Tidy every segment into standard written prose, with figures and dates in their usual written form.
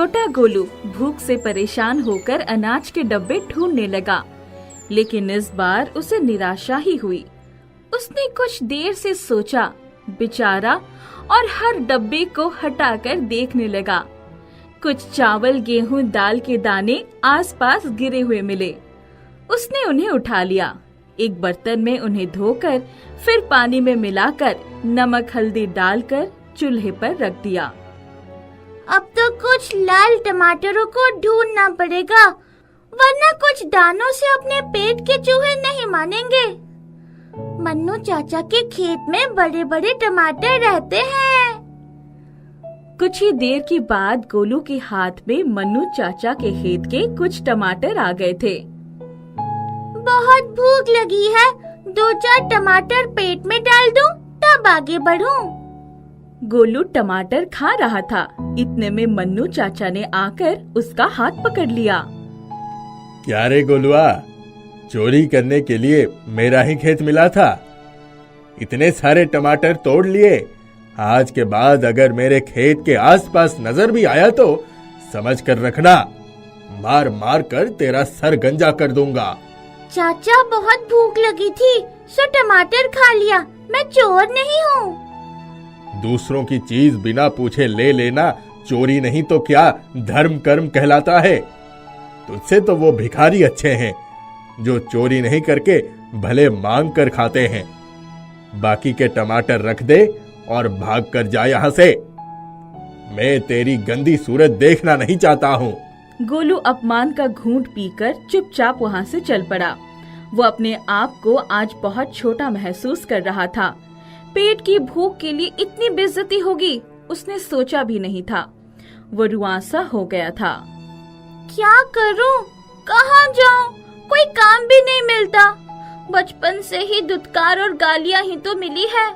छोटा गोलू भूख से परेशान होकर अनाज के डब्बे ढूंढने लगा, लेकिन इस बार उसे निराशा ही हुई। उसने कुछ देर से सोचा, बेचारा, और हर डब्बे को हटाकर देखने लगा। कुछ चावल, गेहूं, दाल के दाने आसपास गिरे हुए मिले। उसने उन्हें उठा लिया, एक बर्तन में उन्हें धोकर फिर पानी में मिलाकर नमक हल्दी डालकर चूल्हे पर रख दिया। अब तो कुछ लाल टमाटरों को ढूंढना पड़ेगा, वरना कुछ दानों से अपने पेट के चूहे नहीं मानेंगे। मन्नू चाचा के खेत में बड़े बड़े टमाटर रहते हैं। कुछ ही देर के बाद गोलू के हाथ में मन्नू चाचा के खेत के कुछ टमाटर आ गए थे। बहुत भूख लगी है, 2-4 टमाटर पेट में डाल दूं, तब आगे बढ़ूं। गोलू टमाटर खा रहा था, इतने में मन्नू चाचा ने आकर उसका हाथ पकड़ लिया। क्या रे गोलुआ, चोरी करने के लिए मेरा ही खेत मिला था? इतने सारे टमाटर तोड़ लिए। आज के बाद अगर मेरे खेत के आसपास नजर भी आया तो समझ कर रखना, मार मार कर तेरा सर गंजा कर दूंगा। चाचा, बहुत भूख लगी थी, सो टमाटर खा लिया। मैं चोर नहीं हूँ। दूसरों की चीज बिना पूछे ले लेना चोरी नहीं तो क्या धर्म कर्म कहलाता है। तुझसे तो वो भिखारी अच्छे हैं जो चोरी नहीं करके भले मांग कर खाते हैं। बाकी के टमाटर रख दे और भाग कर जा यहाँ से। मैं तेरी गंदी सूरत देखना नहीं चाहता हूँ। गोलू अपमान का घूंट पीकर चुपचाप वहाँ से चल पड़ा। वो अपने आप को आज बहुत छोटा महसूस कर रहा था। पेट की भूख के लिए इतनी बेइज्जती होगी, उसने सोचा भी नहीं था। वो रुआंसा हो गया था। क्या करूं? कहाँ जाऊं? कोई काम भी नहीं मिलता। बचपन से ही धुतकार और गालियां ही तो मिली है।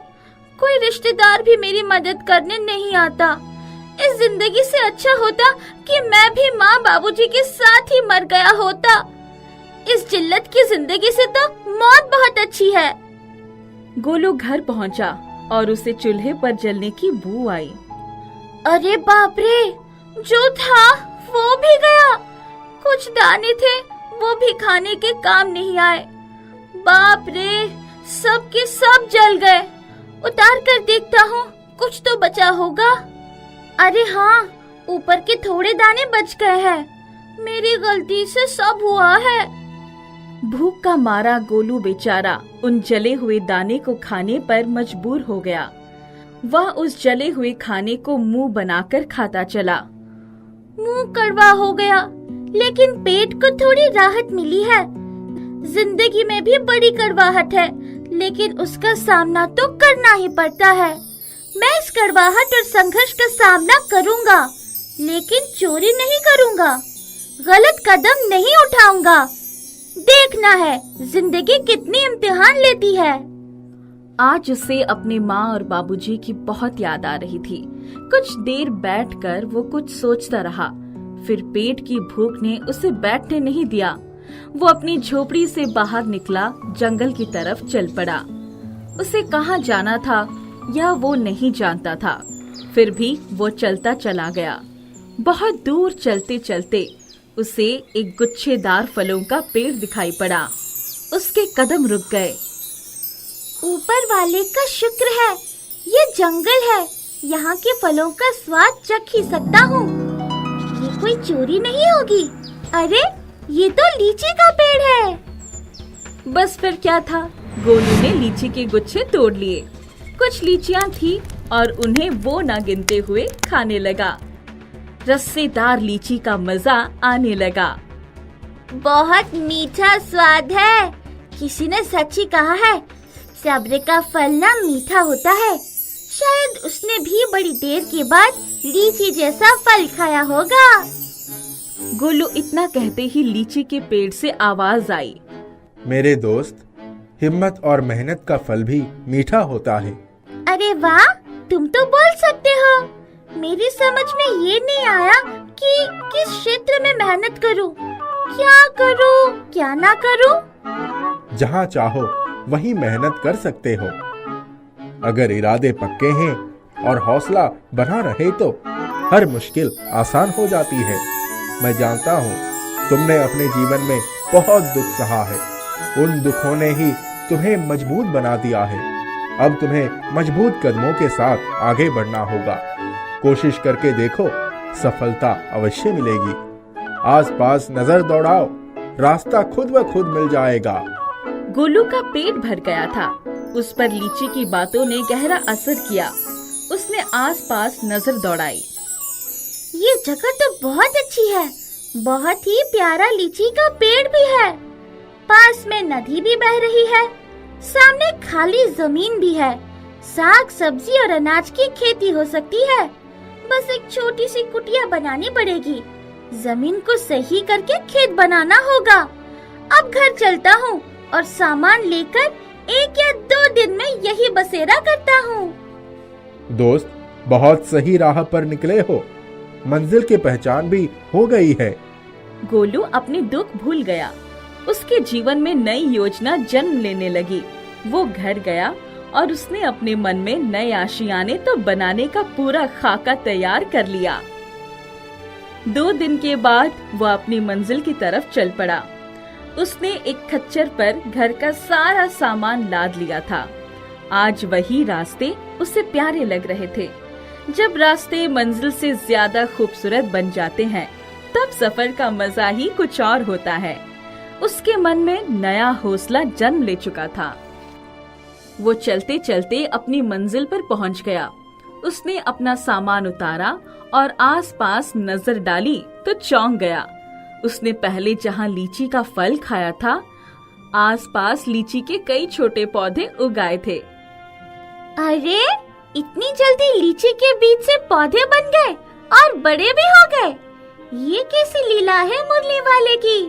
कोई रिश्तेदार भी मेरी मदद करने नहीं आता। इस जिंदगी से अच्छा होता कि मैं भी माँ बाबूजी के साथ ही मर गया होता। इस जिल्लत की जिंदगी से तो मौत बहुत अच्छी है। गोलू घर पहुंचा और उसे चूल्हे पर जलने की बू आई। अरे बाप रे, जो था वो भी गया। कुछ दाने थे, वो भी खाने के काम नहीं आए। बाप रे, सब के सब जल गए। उतार कर देखता हूँ, कुछ तो बचा होगा। अरे हाँ, ऊपर के थोड़े दाने बच गए हैं। मेरी गलती से सब हुआ है। भूख का मारा गोलू बेचारा उन जले हुए दाने को खाने पर मजबूर हो गया। वह उस जले हुए खाने को मुंह बनाकर खाता चला। मुंह कड़वा हो गया, लेकिन पेट को थोड़ी राहत मिली है। जिंदगी में भी बड़ी कड़वाहट है, लेकिन उसका सामना तो करना ही पड़ता है। मैं इस कड़वाहट और संघर्ष का सामना करूंगा, लेकिन चोरी नहीं करूंगा, गलत कदम नहीं उठाऊंगा। देखना है जिंदगी कितनी इम्तिहान लेती है। आज उसे अपने माँ और बाबूजी की बहुत याद आ रही थी। कुछ देर बैठकर वो कुछ सोचता रहा। फिर पेट की भूख ने उसे बैठने नहीं दिया। वो अपनी झोपड़ी से बाहर निकला, जंगल की तरफ चल पड़ा। उसे कहाँ जाना था यह वो नहीं जानता था, फिर भी वो चलता चला गया। बहुत दूर चलते चलते उसे एक गुच्छेदार फलों का पेड़ दिखाई पड़ा। उसके कदम रुक गए। ऊपर वाले का शुक्र है, ये जंगल है, यहाँ के फलों का स्वाद चख ही सकता हूँ। ये कोई चोरी नहीं होगी। अरे, ये तो लीची का पेड़ है। बस फिर क्या था, गोलू ने लीची के गुच्छे तोड़ लिए। कुछ लीचियाँ थी और उन्हें वो ना गिनते हुए खाने लगा। रस्सेदार लीची का मजा आने लगा। बहुत मीठा स्वाद है। किसी ने सच ही कहा है, सब्र का फल ना मीठा होता है। शायद उसने भी बड़ी देर के बाद लीची जैसा फल खाया होगा। गोलू इतना कहते ही लीची के पेड़ से आवाज आई। मेरे दोस्त, हिम्मत और मेहनत का फल भी मीठा होता है। अरे वाह, तुम तो बोल सकते हो। मेरी समझ में ये नहीं आया कि किस क्षेत्र में मेहनत करूं, क्या करूं, क्या ना करूं। जहाँ चाहो वहीं मेहनत कर सकते हो, अगर इरादे पक्के हैं और हौसला बना रहे तो। हर मुश्किल आसान हो जाती है। मैं जानता हूँ तुमने अपने जीवन में बहुत दुख सहा है। उन दुखों ने ही तुम्हें मजबूत बना दिया है। अब तुम्हें मजबूत कदमों के साथ आगे बढ़ना होगा। कोशिश करके देखो, सफलता अवश्य मिलेगी। आसपास नजर दौड़ाओ, रास्ता खुद ब खुद मिल जाएगा। गोलू का पेट भर गया था। उस पर लीची की बातों ने गहरा असर किया। उसने आसपास नजर दौड़ाई। ये जगह तो बहुत अच्छी है। बहुत ही प्यारा लीची का पेड़ भी है। पास में नदी भी बह रही है। सामने खाली जमीन भी है। साग सब्जी और अनाज की खेती हो सकती है। बस एक छोटी सी कुटिया बनानी पड़ेगी। जमीन को सही करके खेत बनाना होगा। अब घर चलता हूँ और सामान लेकर 1 या 2 दिन में यही बसेरा करता हूँ। दोस्त, बहुत सही राह पर निकले हो। मंजिल की पहचान भी हो गई है। गोलू अपने दुख भूल गया। उसके जीवन में नई योजना जन्म लेने लगी। वो घर गया और उसने अपने मन में नए आशियाने तो बनाने का पूरा खाका तैयार कर लिया। 2 दिन के बाद वह अपनी मंजिल की तरफ चल पड़ा। उसने एक खच्चर पर घर का सारा सामान लाद लिया था। आज वही रास्ते उसे प्यारे लग रहे थे। जब रास्ते मंजिल से ज्यादा खूबसूरत बन जाते हैं, तब सफर का मजा ही कुछ और होता है। उसके मन में नया हौसला जन्म ले चुका था। वो चलते चलते अपनी मंजिल पर पहुंच गया। उसने अपना सामान उतारा और आसपास नजर डाली तो चौंक गया। उसने पहले जहां लीची का फल खाया था, आसपास लीची के कई छोटे पौधे उगाए थे। अरे, इतनी जल्दी लीची के बीज से पौधे बन गए और बड़े भी हो गए। ये कैसी लीला है मुरली वाले की।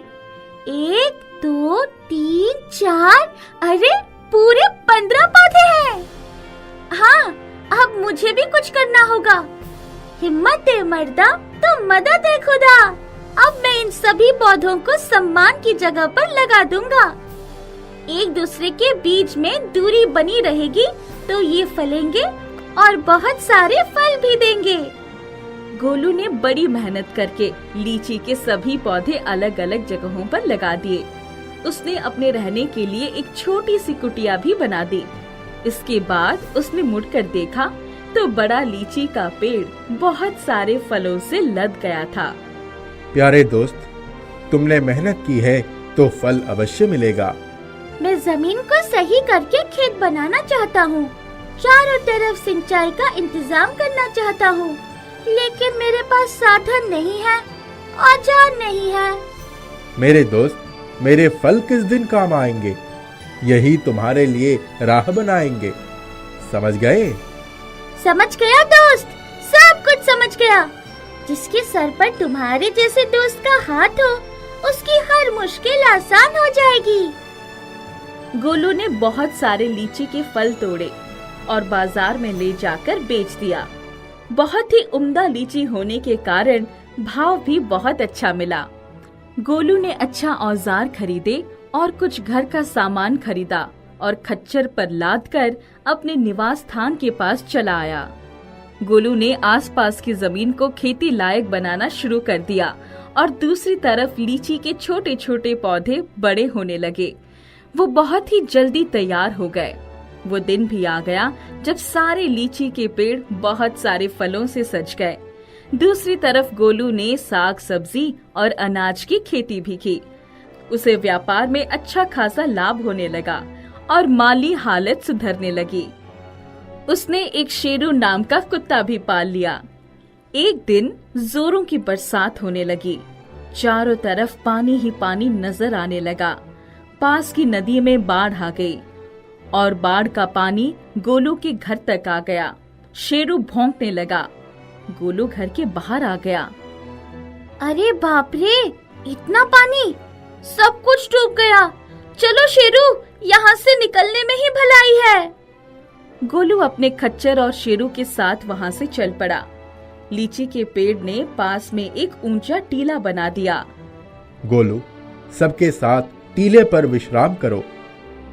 1 2 3 4, अरे पूरे 15 पौधे हैं। हाँ, अब मुझे भी कुछ करना होगा। हिम्मत दे मर्दा तो मदद है खुदा। अब मैं इन सभी पौधों को सम्मान की जगह पर लगा दूंगा। एक दूसरे के बीच में दूरी बनी रहेगी तो ये फलेंगे और बहुत सारे फल भी देंगे। गोलू ने बड़ी मेहनत करके लीची के सभी पौधे अलग अलग जगहों पर लगा दिए। उसने अपने रहने के लिए एक छोटी सी कुटिया भी बना दी। इसके बाद उसने मुड़कर देखा तो बड़ा लीची का पेड़ बहुत सारे फलों से लद गया था। प्यारे दोस्त, तुमने मेहनत की है तो फल अवश्य मिलेगा। मैं जमीन को सही करके खेत बनाना चाहता हूँ। चारों तरफ सिंचाई का इंतजाम करना चाहता हूँ, लेकिन मेरे पास साधन नहीं है, औजार नहीं है। मेरे दोस्त, मेरे फल किस दिन काम आएंगे? यही तुम्हारे लिए राह बनाएंगे। समझ गए? समझ गया दोस्त, सब कुछ समझ गया। जिसके सर पर तुम्हारे जैसे दोस्त का हाथ हो, उसकी हर मुश्किल आसान हो जाएगी। गोलू ने बहुत सारे लीची के फल तोड़े और बाजार में ले जाकर बेच दिया। बहुत ही उम्दा लीची होने के कारण भाव भी बहुत अच्छा मिला। गोलू ने अच्छा औजार खरीदे और कुछ घर का सामान खरीदा और खच्चर पर लादकर अपने निवास स्थान के पास चला आया। गोलू ने आसपास की जमीन को खेती लायक बनाना शुरू कर दिया और दूसरी तरफ लीची के छोटे छोटे पौधे बड़े होने लगे। वो बहुत ही जल्दी तैयार हो गए। वो दिन भी आ गया जब सारे लीची के पेड़ बहुत सारे फलों से सज गए। दूसरी तरफ गोलू ने साग सब्जी और अनाज की खेती भी की। उसे व्यापार में अच्छा खासा लाभ होने लगा और माली हालत सुधरने लगी। उसने एक शेरू नाम का कुत्ता भी पाल लिया। एक दिन जोरों की बरसात होने लगी। चारों तरफ पानी ही पानी नजर आने लगा। पास की नदी में बाढ़ आ गई और बाढ़ का पानी गोलू के घर तक आ गया। शेरू भौंकने लगा। गोलू घर के बाहर आ गया। अरे बाप रे, इतना पानी, सब कुछ डूब गया। चलो शेरू, यहाँ से निकलने में ही भलाई है। गोलू अपने खच्चर और शेरू के साथ वहाँ से चल पड़ा। लीची के पेड़ ने पास में एक ऊंचा टीला बना दिया। गोलू, सबके साथ टीले पर विश्राम करो।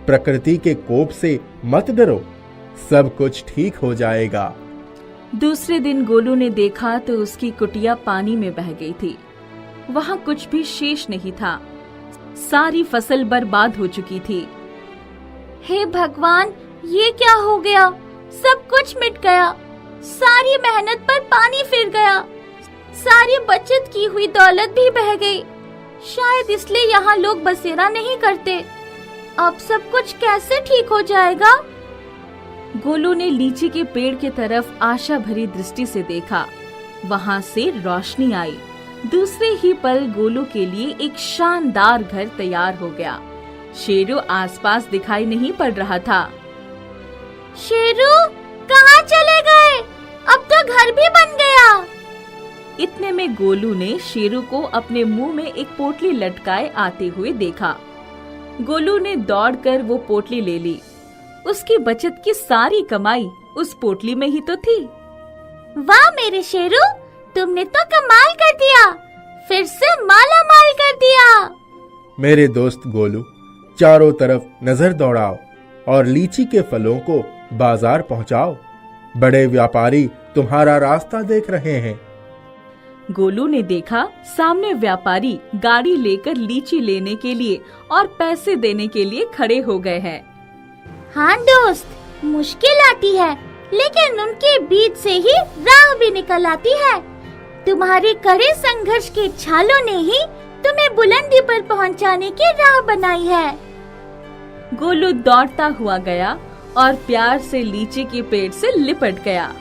प्रकृति के कोप से मत डरो, सब कुछ ठीक हो जाएगा। दूसरे दिन गोलू ने देखा तो उसकी कुटिया पानी में बह गई थी। वहाँ कुछ भी शेष नहीं था। सारी फसल बर्बाद हो चुकी थी। हे भगवान, ये क्या हो गया? सब कुछ मिट गया। सारी मेहनत पर पानी फिर गया। सारी बचत की हुई दौलत भी बह गई। शायद इसलिए यहाँ लोग बसेरा नहीं करते। अब सब कुछ कैसे ठीक हो जाएगा? गोलू ने लीची के पेड़ की तरफ आशा भरी दृष्टि से देखा। वहाँ से रोशनी आई। दूसरे ही पल गोलू के लिए एक शानदार घर तैयार हो गया। शेरू आसपास दिखाई नहीं पड़ रहा था। शेरू, कहाँ चले गए? अब तो घर भी बन गया। इतने में गोलू ने शेरू को अपने मुंह में एक पोटली लटकाए आते हुए देखा। गोलू ने दौड़कर वो पोटली ले ली। उसकी बचत की सारी कमाई उस पोटली में ही तो थी। वाह मेरे शेरू, तुमने तो कमाल कर दिया। फिर से माला माल कर दिया। मेरे दोस्त गोलू, चारों तरफ नजर दौड़ाओ और लीची के फलों को बाजार पहुंचाओ। बड़े व्यापारी तुम्हारा रास्ता देख रहे हैं। गोलू ने देखा सामने व्यापारी गाड़ी लेकर लीची लेने के लिए और पैसे देने के लिए खड़े हो गए हैं। हाँ दोस्त, मुश्किल आती है लेकिन उनके बीच से ही राह भी निकल आती है। तुम्हारे कड़े संघर्ष के छालों ने ही तुम्हें बुलंदी पर पहुंचाने की राह बनाई है। गोलू दौड़ता हुआ गया और प्यार से लीची के पेड़ से लिपट गया।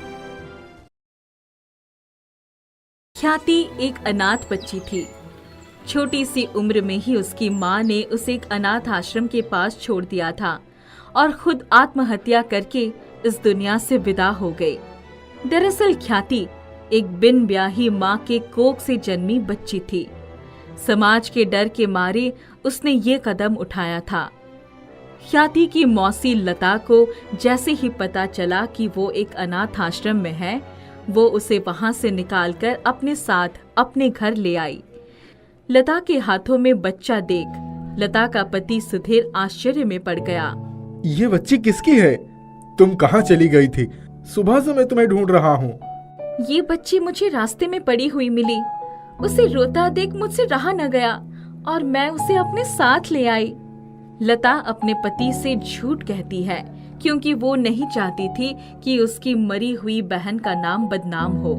ख्याति एक अनाथ बच्ची थी। छोटी सी उम्र में ही उसकी माँ ने उसे एक अनाथ आश्रम के पास छोड़ दिया था और खुद आत्महत्या करके इस दुनिया से विदा हो गई। दरअसल ख्याति एक बिन ब्याही माँ के कोख से जन्मी बच्ची थी। समाज के डर के मारे उसने ये कदम उठाया था। ख्याति की मौसी लता को जैसे ही पता चला कि वो एक अनाथ आश्रम में है, वो उसे वहां से निकालकर अपने साथ अपने घर ले आई। लता के हाथों में बच्चा देख लता का पति सुधीर आश्चर्य में पड़ गया। ये बच्ची किसकी है? तुम कहाँ चली गई थी? सुबह से मैं तुम्हें ढूंढ रहा हूँ। ये बच्ची मुझे रास्ते में पड़ी हुई मिली। उसे रोता देख मुझसे रहा न गया और मैं उसे अपने साथ ले आई। लता अपने पति से झूठ कहती है क्योंकि वो नहीं चाहती थी कि उसकी मरी हुई बहन का नाम बदनाम हो।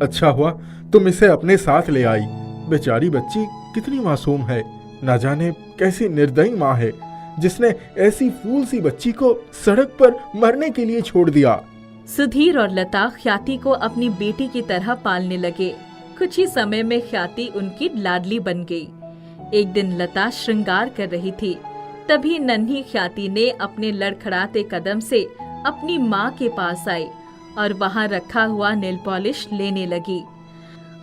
अच्छा हुआ तुम इसे अपने साथ ले आई। बेचारी बच्ची कितनी मासूम है। न जाने कैसी निर्दयी माँ है जिसने ऐसी फूल सी बच्ची को सड़क पर मरने के लिए छोड़ दिया। सुधीर और लता ख्याति को अपनी बेटी की तरह पालने लगे। कुछ ही समय में ख्याति उनकी लाडली बन गई। एक दिन लता श्रृंगार कर रही थी, तभी नन्ही ख्याति ने अपने लड़खड़ाते कदम से अपनी माँ के पास आई और वहाँ रखा हुआ नेल पॉलिश लेने लगी।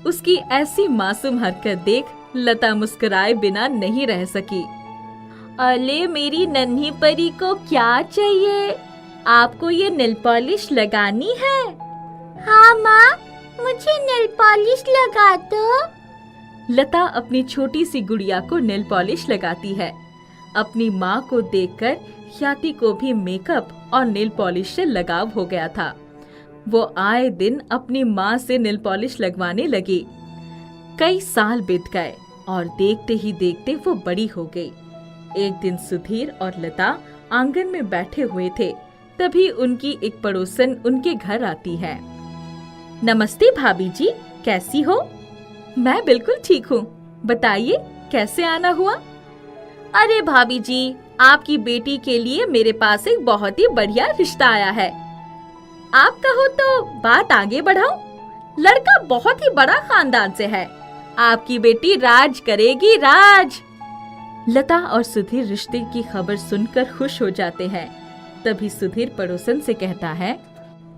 उसकी ऐसी मासूम हरकत देख लता मुस्कुराए बिना नहीं रह सकी। अले मेरी नन्ही परी को क्या चाहिए? आपको ये नेल पॉलिश लगानी है? हाँ माँ, मुझे नेल पॉलिश लगा दो। लता अपनी छोटी सी गुड़िया को नेल पॉलिश लगाती है। अपनी माँ को देखकर ख्याति को भी मेकअप और नेल पॉलिश से लगाव हो गया था। वो आए दिन अपनी माँ से नेल पॉलिश लगवाने लगी। कई साल बीत गए और देखते ही देखते वो बड़ी हो गई। एक दिन सुधीर और लता आंगन में बैठे हुए थे, तभी उनकी एक पड़ोसन उनके घर आती है। नमस्ते भाभी जी, कैसी हो? मैं बिल्कुल ठीक हूँ, बताइए कैसे आना हुआ? अरे भाभी जी, आपकी बेटी के लिए मेरे पास एक बहुत ही बढ़िया रिश्ता आया है। आप कहो तो बात आगे बढ़ाऊं? लड़का बहुत ही बड़ा खानदान से है। आपकी बेटी राज करेगी, राज। लता और सुधीर रिश्ते की खबर सुनकर खुश हो जाते हैं। तभी सुधीर पड़ोसन से कहता है,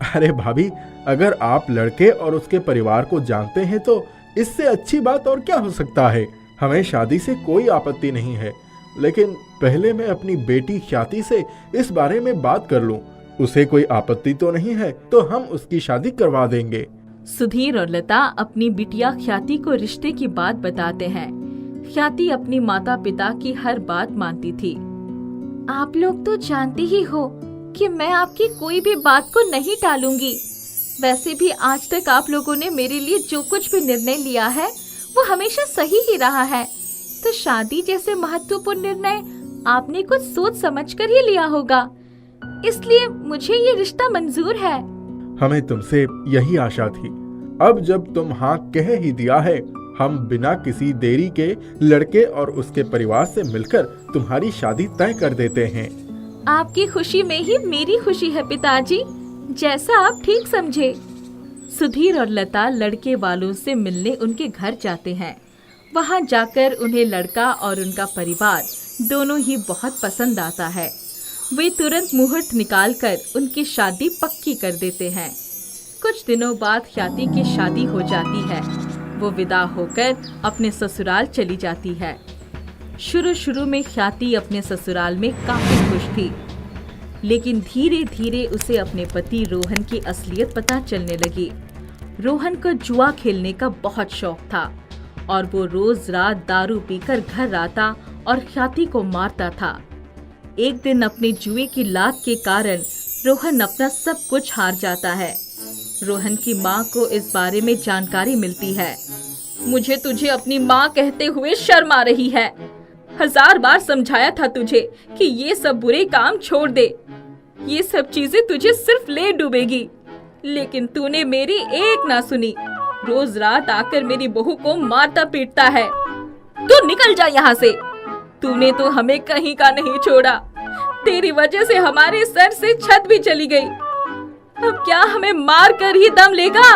अरे भाभी, अगर आप लड़के और उसके परिवार को जानते हैं तो इससे अच्छी बात और क्या हो सकता है। हमें शादी से कोई आपत्ति नहीं है, लेकिन पहले मैं अपनी बेटी ख्याति से इस बारे में बात कर लूं। उसे कोई आपत्ति तो नहीं है तो हम उसकी शादी करवा देंगे। सुधीर और लता अपनी बिटिया ख्याति को रिश्ते की बात बताते हैं। ख्याति अपनी माता पिता की हर बात मानती थी। आप लोग तो जानते ही हो कि मैं आपकी कोई भी बात को नहीं टालूंगी। वैसे भी आज तक आप लोगों ने मेरे लिए जो कुछ भी निर्णय लिया है वो हमेशा सही ही रहा है, तो शादी जैसे महत्वपूर्ण निर्णय आपने कुछ सोच समझकर ही लिया होगा, इसलिए मुझे ये रिश्ता मंजूर है। हमें तुमसे यही आशा थी। अब जब तुम हाँ कह ही दिया है, हम बिना किसी देरी के लड़के और उसके परिवार से मिलकर तुम्हारी शादी तय कर देते हैं। आपकी खुशी में ही मेरी खुशी है पिताजी, जैसा आप ठीक समझे। सुधीर और लता लड़के वालों से मिलने उनके घर जाते हैं। वहां जाकर उन्हें लड़का और उनका परिवार दोनों ही बहुत पसंद आता है। वे तुरंत मुहूर्त निकालकर उनकी शादी पक्की कर देते हैं। कुछ दिनों बाद ख्याति की शादी हो जाती है। वो विदा होकर अपने ससुराल चली जाती है। शुरू में ख्याति अपने ससुराल में काफी खुश थी, लेकिन धीरे धीरे उसे अपने पति रोहन की असलियत पता चलने लगी। रोहन को जुआ खेलने का बहुत शौक था और वो रोज रात दारू पीकर घर आता और ख्याति को मारता था। एक दिन अपने जुए की लात के कारण रोहन अपना सब कुछ हार जाता है। रोहन की माँ को इस बारे में जानकारी मिलती है। मुझे तुझे अपनी माँ कहते हुए शर्म आ रही है। 1000 बार समझाया था तुझे कि ये सब बुरे काम छोड़ दे, ये सब चीजें तुझे सिर्फ ले डूबेगी, लेकिन तूने मेरी एक ना सुनी। रोज रात आकर मेरी बहू को मारता पीटता है। तू निकल जा यहाँ से। तूने तो हमें कहीं का नहीं छोड़ा। तेरी वजह से हमारे सर से छत भी चली गई। अब क्या हमें मार कर ही दम लेगा?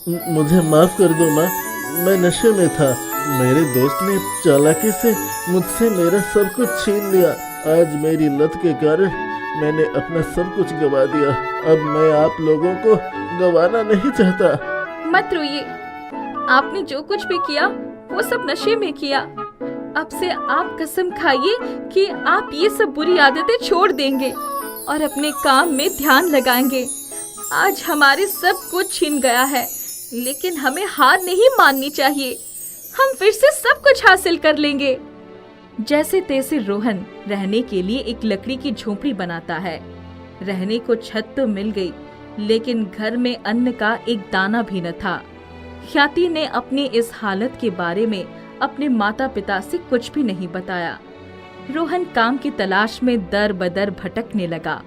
मुझे माफ कर दो माँ, मैं नशे में था। मेरे दोस्त ने चालाकी से मुझसे मेरा सब कुछ छीन लिया। आज मेरी लत के कारण मैंने अपना सब कुछ गवा दिया। अब मैं आप लोगों को गवाना नहीं चाहता। मत रोइए, आपने जो कुछ भी किया वो सब नशे में किया। अब से आप कसम खाइए कि आप ये सब बुरी आदतें छोड़ देंगे और अपने काम में ध्यान लगाएंगे। आज हमारे सब कुछ छीन गया है, लेकिन हमें हार नहीं माननी चाहिए। हम फिर से सब कुछ हासिल कर लेंगे। जैसे तैसे रोहन रहने के लिए एक लकड़ी की झोपड़ी बनाता है। रहने को छत तो मिल गई, लेकिन घर में अन्न का एक दाना भी न था। ख्याति ने अपनी इस हालत के बारे में अपने माता पिता से कुछ भी नहीं बताया। रोहन काम की तलाश में दर बदर भटकने लगा।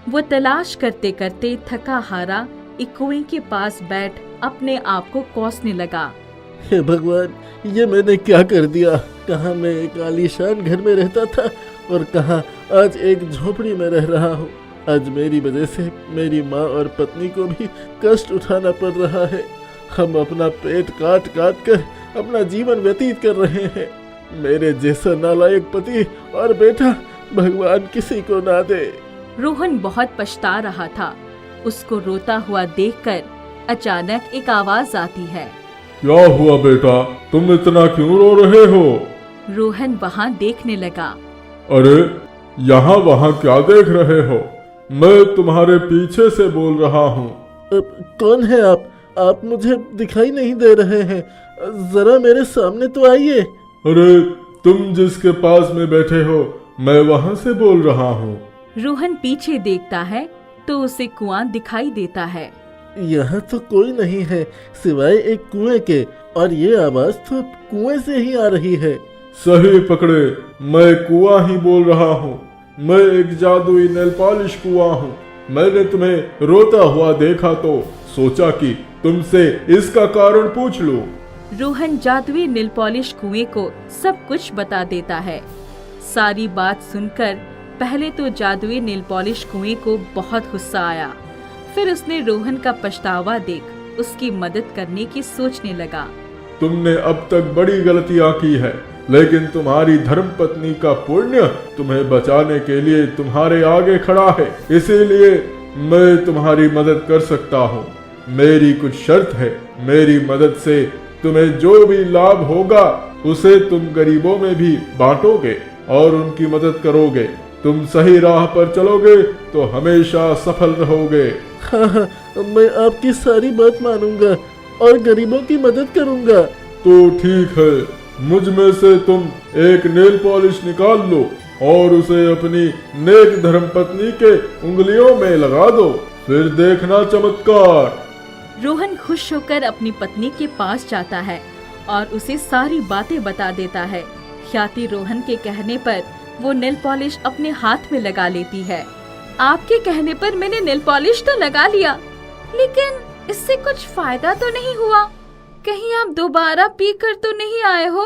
वो तलाश करते करते थका हारा एक कुएं के पास बैठ अपने आप को कोसने लगा। हे भगवान, ये मैंने क्या कर दिया? कहाँ मैं एक आलीशान घर में रहता था और कहाँ आज एक झोपड़ी में रह रहा हूँ। आज मेरी वजह से मेरी माँ और पत्नी को भी कष्ट उठाना पड़ रहा है। हम अपना पेट काट काट कर अपना जीवन व्यतीत कर रहे हैं। मेरे जैसा नालायक पति और बेटा भगवान किसी को ना दे। रोहन बहुत पछता रहा था। उसको रोता हुआ देखकर अचानक एक आवाज आती है। क्या हुआ बेटा, तुम इतना क्यों रो रहे हो? रोहन वहाँ देखने लगा। अरे यहाँ वहाँ क्या देख रहे हो? मैं तुम्हारे पीछे से बोल रहा हूँ। कौन है आप? आप मुझे दिखाई नहीं दे रहे हैं। जरा मेरे सामने तो आइए। अरे तुम जिसके पास में बैठे हो, मैं वहाँ से बोल रहा हूँ। रोहन पीछे देखता है तो उसे कुआं दिखाई देता है। यहाँ तो कोई नहीं है सिवाय एक कुएं के, और ये आवाज तो कुएं से ही आ रही है। सही पकड़े, मैं कुआं ही बोल रहा हूँ। मैं एक जादुई नेल पॉलिश कुआं हूँ। मैंने तुम्हें रोता हुआ देखा तो सोचा कि तुमसे इसका कारण पूछ लूं। रोहन जादुई नेल पॉलिश कुएं को सब कुछ बता देता है। सारी बात सुनकर पहले तो जादुई नेल पॉलिश कुएं को बहुत गुस्सा आया। फिर उसने रोहन का पछतावा देख उसकी मदद करने की सोचने लगा। तुमने अब तक बड़ी गलतियां की है, लेकिन तुम्हारी धर्मपत्नी का पुण्य तुम्हें बचाने के लिए तुम्हारे आगे खड़ा है। इसीलिए मैं तुम्हारी मदद कर सकता हूँ। मेरी कुछ शर्त है। मेरी मदद से तुम्हें जो भी लाभ होगा उसे तुम गरीबों में भी बांटोगे और उनकी मदद करोगे। तुम सही राह पर चलोगे तो हमेशा सफल रहोगे। हाँ, मैं आपकी सारी बात मानूंगा और गरीबों की मदद करूंगा। तो ठीक है, मुझ में से तुम एक नेल पॉलिश निकाल लो और उसे अपनी नेक धर्मपत्नी के उंगलियों में लगा दो। फिर देखना चमत्कार। रोहन खुश होकर अपनी पत्नी के पास जाता है और उसे सारी बातें बता देता है। ख्याति रोहन के कहने पर वो नेल पॉलिश अपने हाथ में लगा लेती है। आपके कहने पर मैंने नेल पॉलिश तो लगा लिया, लेकिन इससे कुछ फायदा तो नहीं हुआ। कहीं आप दोबारा पी कर तो नहीं आए हो?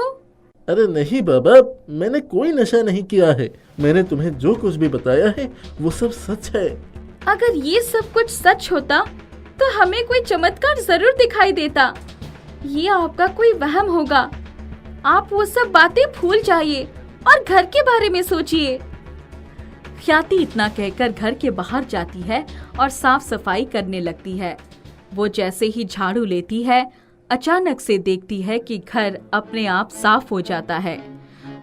अरे नहीं बाबा, मैंने कोई नशा नहीं किया है। मैंने तुम्हें जो कुछ भी बताया है वो सब सच है। अगर ये सब कुछ सच होता तो हमें कोई चमत्कार जरूर दिखाई देता। ये आपका कोई वहम होगा। आप वो सब बातें भूल जाइए और घर के बारे में सोचिए। ख्याति इतना कहकर घर के बाहर जाती है और साफ सफाई करने लगती है। वो जैसे ही झाड़ू लेती है, अचानक से देखती है कि घर अपने आप साफ हो जाता है।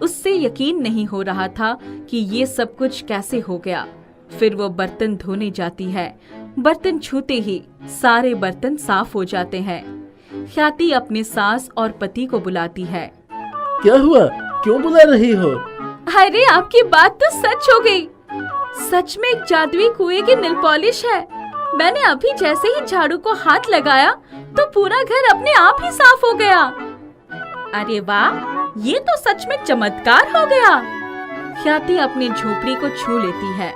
उससे यकीन नहीं हो रहा था कि ये सब कुछ कैसे हो गया। फिर वो बर्तन धोने जाती है। बर्तन छूते ही सारे बर्तन साफ हो जाते हैं। ख्याति अपने सास और पति को बुलाती है। क्या हुआ, क्यों बुला रही हो? अरे आपकी बात तो सच हो गई। सच में एक जादुई कुएं की नेल पॉलिश है। मैंने अभी जैसे ही झाड़ू को हाथ लगाया तो पूरा घर अपने आप ही साफ हो गया। अरे वाह, ये तो सच में चमत्कार हो गया। ख्याति अपनी झोपड़ी को छू लेती है।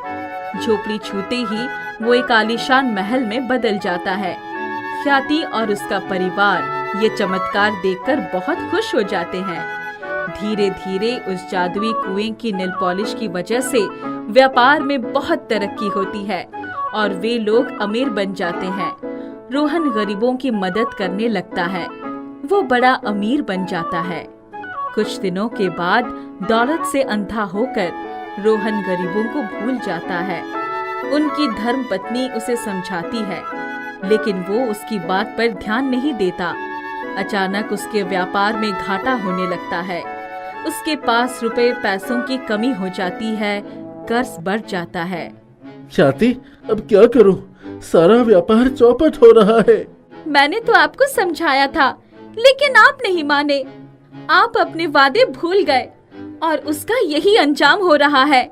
झोपड़ी छूते ही वो एक आलीशान महल में बदल जाता है। ख्याति और उसका परिवार ये चमत्कार देखकर बहुत खुश हो जाते हैं। धीरे धीरे उस जादुई कुएं की नेल पॉलिश की वजह से व्यापार में बहुत तरक्की होती है और वे लोग अमीर बन जाते हैं। रोहन गरीबों की मदद करने लगता है। वो बड़ा अमीर बन जाता है। कुछ दिनों के बाद दौलत से अंधा होकर रोहन गरीबों को भूल जाता है। उनकी धर्म पत्नी उसे समझाती है, लेकिन वो उसकी बात पर ध्यान नहीं देता। अचानक उसके व्यापार में घाटा होने लगता है। उसके पास रुपए पैसों की कमी हो जाती है, कर्ज बढ़ जाता है। ख्याति, अब क्या करूं? सारा व्यापार चौपट हो रहा है। मैंने तो आपको समझाया था, लेकिन आप नहीं माने। आप अपने वादे भूल गए और उसका यही अंजाम हो रहा है।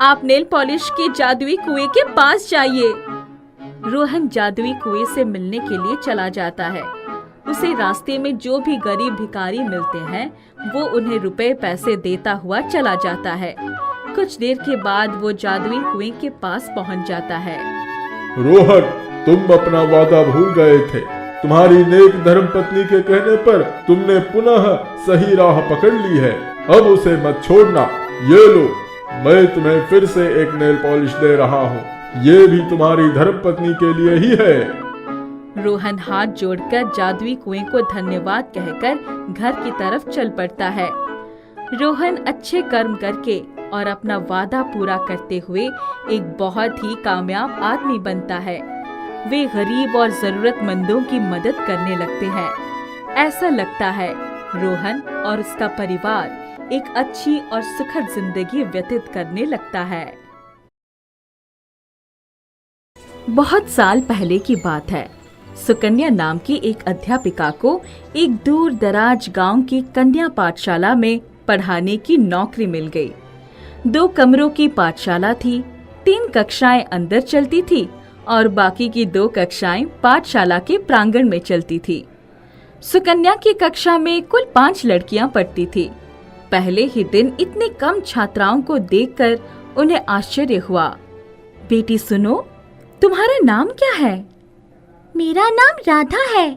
आप नेल पॉलिश के जादुई कुएं के पास जाइए। रोहन जादुई कुएं से मिलने के लिए चला जाता है। उसे रास्ते में जो भी गरीब भिखारी मिलते हैं वो उन्हें रुपए पैसे देता हुआ चला जाता है। कुछ देर के बाद वो जादुई कुएं के पास पहुंच जाता है। रोहन, तुम अपना वादा भूल गए थे। तुम्हारी नेक धर्म पत्नी के कहने पर तुमने पुनः सही राह पकड़ ली है। अब उसे मत छोड़ना। ये लो, मैं तुम्हें फिर से एक नेल पॉलिश दे रहा हूँ। ये भी तुम्हारी धर्म पत्नी के लिए ही है। रोहन हाथ जोड़कर जादुई कुएं को धन्यवाद कहकर घर की तरफ चल पड़ता है। रोहन अच्छे कर्म करके और अपना वादा पूरा करते हुए एक बहुत ही कामयाब आदमी बनता है। वे गरीब और जरूरतमंदों की मदद करने लगते हैं। ऐसा लगता है रोहन और उसका परिवार एक अच्छी और सुखद जिंदगी व्यतीत करने लगता है। बहुत साल पहले की बात है। सुकन्या नाम की एक अध्यापिका को एक दूर दराज गांव की कन्या पाठशाला में पढ़ाने की नौकरी मिल गई। 2 कमरों की पाठशाला थी। 3 कक्षाएं अंदर चलती थी और बाकी की 2 कक्षाएं पाठशाला के प्रांगण में चलती थी। सुकन्या की कक्षा में कुल 5 लड़कियां पढ़ती थी। पहले ही दिन इतने कम छात्राओं को देखकर उन्हें आश्चर्य हुआ। बेटी सुनो, तुम्हारा नाम क्या है? मेरा नाम राधा है।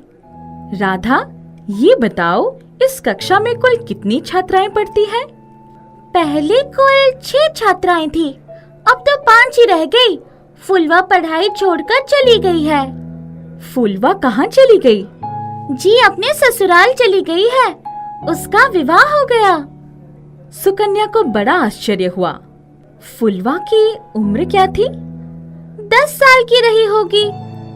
राधा, ये बताओ इस कक्षा में कुल कितनी छात्राएं पढ़ती हैं? पहले कुल 6 छात्राएं थी, अब तो 5 ही रह गई। फुलवा पढ़ाई छोड़कर चली गई है। फुलवा कहाँ चली गई? जी अपने ससुराल चली गई है। उसका विवाह हो गया। सुकन्या को बड़ा आश्चर्य हुआ। फुलवा की उम्र क्या थी? 10 साल की रही होगी।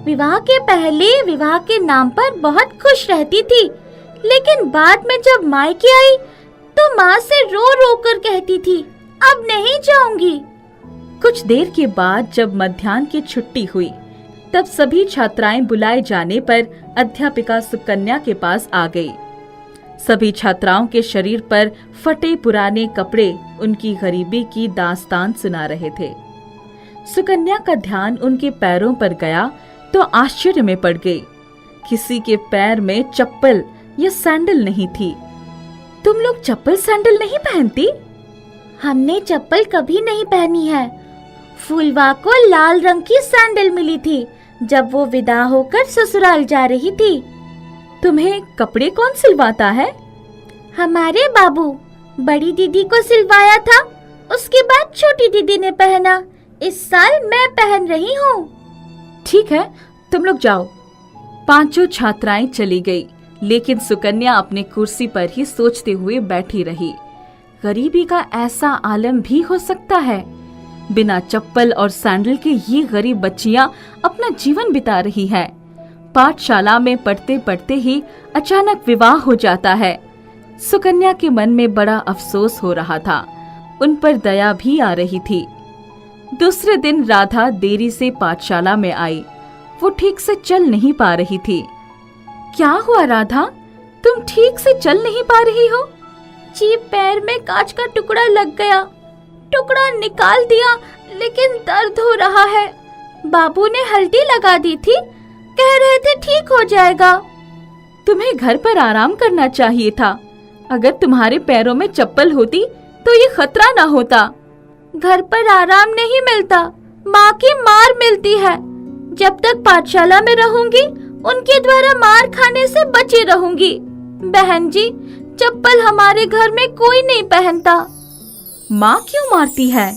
विवाह के पहले विवाह के नाम पर बहुत खुश रहती थी, लेकिन बाद में जब मायके आई तो माँ से रो रो कर कहती थी, अब नहीं जाऊंगी। कुछ देर के बाद जब मध्याह्न की छुट्टी हुई, तब सभी छात्राएं बुलाए जाने पर अध्यापिका सुकन्या के पास आ गई। सभी छात्राओं के शरीर पर फटे पुराने कपड़े उनकी गरीबी की दास्तान सुना रहे थे। सुकन्या का ध्यान उनके पैरों पर गया तो आश्चर्य में पड़ गई। किसी के पैर में चप्पल या सैंडल नहीं थी। तुम लोग चप्पल सैंडल नहीं पहनती? हमने चप्पल कभी नहीं पहनी है। फूलवा को लाल रंग की सैंडल मिली थी जब वो विदा होकर ससुराल जा रही थी। तुम्हें कपड़े कौन सिलवाता है? हमारे बाबू। बड़ी दीदी को सिलवाया था, उसके बाद छोटी दीदी ने पहना। इस साल मैं पहन रही हूँ। ठीक है, तुम लोग जाओ। पांचों छात्राएं चली गई, लेकिन सुकन्या अपने कुर्सी पर ही सोचते हुए बैठी रही। गरीबी का ऐसा आलम भी हो सकता है। बिना चप्पल और सैंडल के ये गरीब बच्चियां अपना जीवन बिता रही हैं। पाठशाला में पढ़ते पढ़ते ही अचानक विवाह हो जाता है। सुकन्या के मन में बड़ा अफसोस हो रहा था, उन पर दया भी आ रही थी। दूसरे दिन राधा देरी से पाठशाला में आई। वो ठीक से चल नहीं पा रही थी। क्या हुआ राधा, तुम ठीक से चल नहीं पा रही हो? जी, पैर में कांच का टुकड़ा लग गया। टुकड़ा निकाल दिया, लेकिन दर्द हो रहा है। बाबू ने हल्दी लगा दी थी, कह रहे थे ठीक हो जाएगा। तुम्हें घर पर आराम करना चाहिए था। अगर तुम्हारे पैरों में चप्पल होती तो ये खतरा ना होता। घर पर आराम नहीं मिलता, माँ की मार मिलती है। जब तक पाठशाला में रहूंगी, उनके द्वारा मार खाने से बची रहूंगी। बहन जी, चप्पल हमारे घर में कोई नहीं पहनता। माँ क्यों मारती है?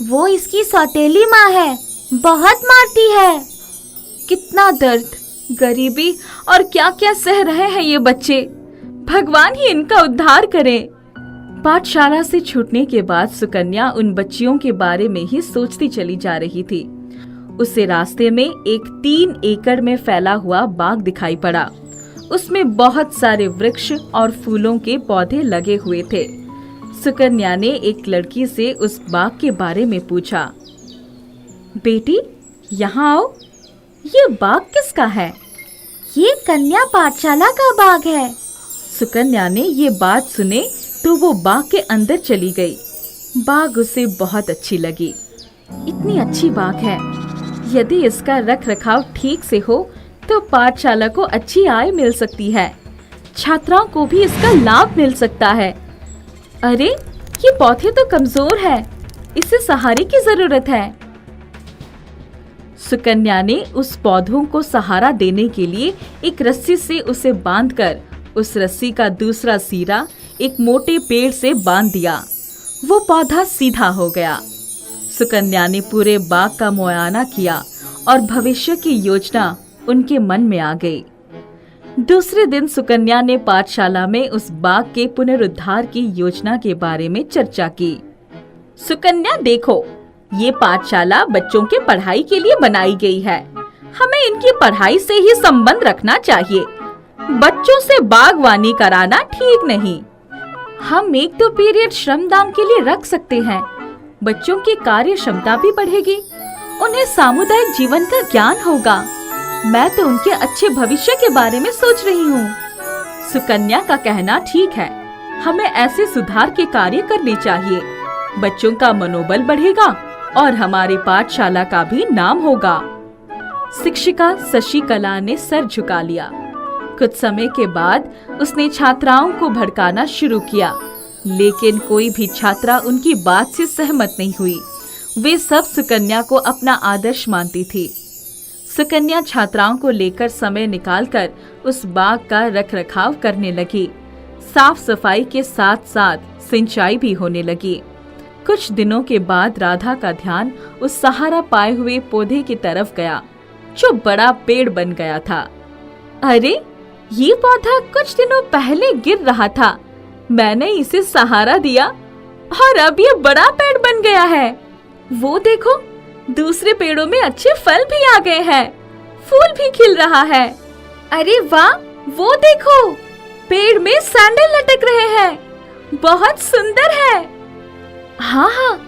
वो इसकी सौतेली माँ है, बहुत मारती है। कितना दर्द, गरीबी और क्या क्या सह रहे हैं ये बच्चे। भगवान ही इनका उद्धार करे। पाठशाला से छूटने के बाद सुकन्या उन बच्चियों के बारे में ही सोचती चली जा रही थी। उसे रास्ते में एक 3 एकड़ में फैला हुआ बाग दिखाई पड़ा। उसमें बहुत सारे वृक्ष और फूलों के पौधे लगे हुए थे। सुकन्या ने एक लड़की से उस बाग के बारे में पूछा। बेटी, यहाँ आओ, ये बाग किसका है? ये कन्या पाठशाला का बाग है। सुकन्या ने ये बात सुने तो वो बाग के अंदर चली गई। बाग उसे बहुत अच्छी लगी। इतनी अच्छी बाग है, यदि इसका रख रखाव ठीक से हो तो पाठशाला को अच्छी आय मिल सकती है। छात्राओं को भी इसका लाभ मिल सकता है। अरे, ये पौधे तो कमजोर है, इसे सहारे की जरूरत है। सुकन्या ने उस पौधों को सहारा देने के लिए एक रस्सी से उसे बांधकर उस रस्सी का दूसरा सिरा एक मोटे पेड़ से बांध दिया। वो पौधा सीधा हो गया। सुकन्या ने पूरे बाग का मुआयना किया और भविष्य की योजना उनके मन में आ गई। दूसरे दिन सुकन्या ने पाठशाला में उस बाग के पुनरुद्धार की योजना के बारे में चर्चा की। सुकन्या, देखो, ये पाठशाला बच्चों के पढ़ाई के लिए बनाई गई है। हमें इनकी पढ़ाई से ही संबंध रखना चाहिए। बच्चों से बागवानी कराना ठीक नहीं। हम 1-2 पीरियड श्रमदान के लिए रख सकते हैं। बच्चों की कार्य क्षमता भी बढ़ेगी, उन्हें सामुदायिक जीवन का ज्ञान होगा। मैं तो उनके अच्छे भविष्य के बारे में सोच रही हूँ। सुकन्या का कहना ठीक है, हमें ऐसे सुधार के कार्य करने चाहिए। बच्चों का मनोबल बढ़ेगा और हमारी पाठशाला का भी नाम होगा। शिक्षिका शशिकला ने सर झुका लिया। कुछ समय के बाद उसने छात्राओं को भड़काना शुरू किया, लेकिन कोई भी छात्रा उनकी बात से सहमत नहीं हुई। वे सब सुकन्या को अपना आदर्श मानती थी। सुकन्या छात्राओं को लेकर समय निकालकर उस बाग का रखरखाव करने लगी। साफ सफाई के साथ साथ सिंचाई भी होने लगी। कुछ दिनों के बाद राधा का ध्यान उस सहारा पाए हुए पौधे की तरफ गया, जो बड़ा पेड़ बन गया था। अरे, ये पौधा कुछ दिनों पहले गिर रहा था। मैंने इसे सहारा दिया और अब ये बड़ा पेड़ बन गया है। वो देखो, दूसरे पेड़ों में अच्छे फल भी आ गए हैं, फूल भी खिल रहा है। अरे वाह, वो देखो, पेड़ में सैंडल लटक रहे हैं, बहुत सुंदर है। हाँ,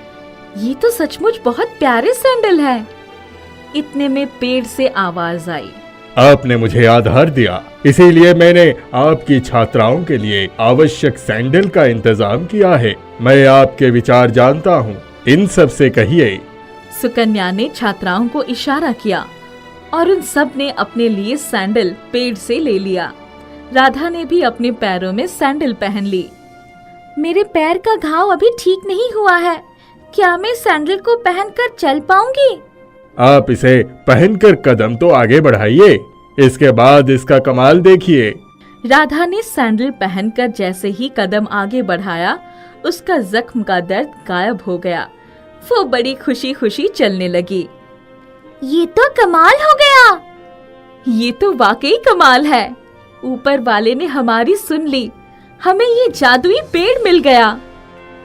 ये तो सचमुच बहुत प्यारे सैंडल हैं। इतने में पेड़ से आवाज आई। आपने मुझे आधार दिया, इसीलिए मैंने आपकी छात्राओं के लिए आवश्यक सैंडल का इंतजाम किया है। मैं आपके विचार जानता हूँ, इन सब से कहिए। सुकन्या ने छात्राओं को इशारा किया और उन सब ने अपने लिए सैंडल पेड़ से ले लिया। राधा ने भी अपने पैरों में सैंडल पहन ली। मेरे पैर का घाव अभी ठीक नहीं हुआ है, क्या मैं सैंडल को पहनकर चल पाऊंगी? आप इसे पहनकर कदम तो आगे बढ़ाइए, इसके बाद इसका कमाल देखिए। राधा ने सैंडल पहनकर जैसे ही कदम आगे बढ़ाया, उसका जख्म का दर्द गायब हो गया। वो बड़ी खुशी खुशी चलने लगी। ये तो कमाल हो गया। ये तो वाकई कमाल है। ऊपर वाले ने हमारी सुन ली, हमें ये जादुई पेड़ मिल गया।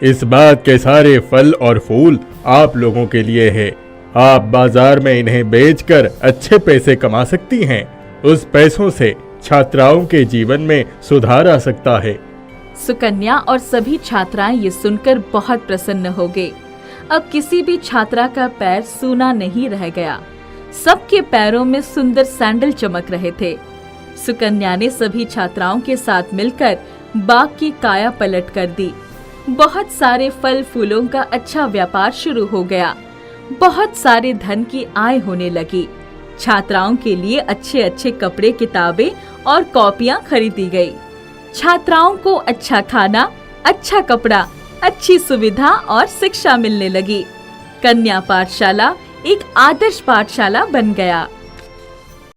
इस बात के सारे फल और फूल आप लोगों के लिए है। आप बाजार में इन्हें बेचकर अच्छे पैसे कमा सकती हैं। उस पैसों से छात्राओं के जीवन में सुधार आ सकता है। सुकन्या और सभी छात्राएं ये सुनकर बहुत प्रसन्न हो गए। अब किसी भी छात्रा का पैर सूना नहीं रह गया। सबके पैरों में सुंदर सैंडल चमक रहे थे। सुकन्या ने सभी छात्राओं के साथ मिलकर बाग की काया पलट कर दी। बहुत सारे फल फूलों का अच्छा व्यापार शुरू हो गया। बहुत सारे धन की आय होने लगी। छात्राओं के लिए अच्छे अच्छे कपड़े, किताबें और कॉपियां खरीदी गई। छात्राओं को अच्छा खाना, अच्छा कपड़ा, अच्छी सुविधा और शिक्षा मिलने लगी। कन्या पाठशाला एक आदर्श पाठशाला बन गया।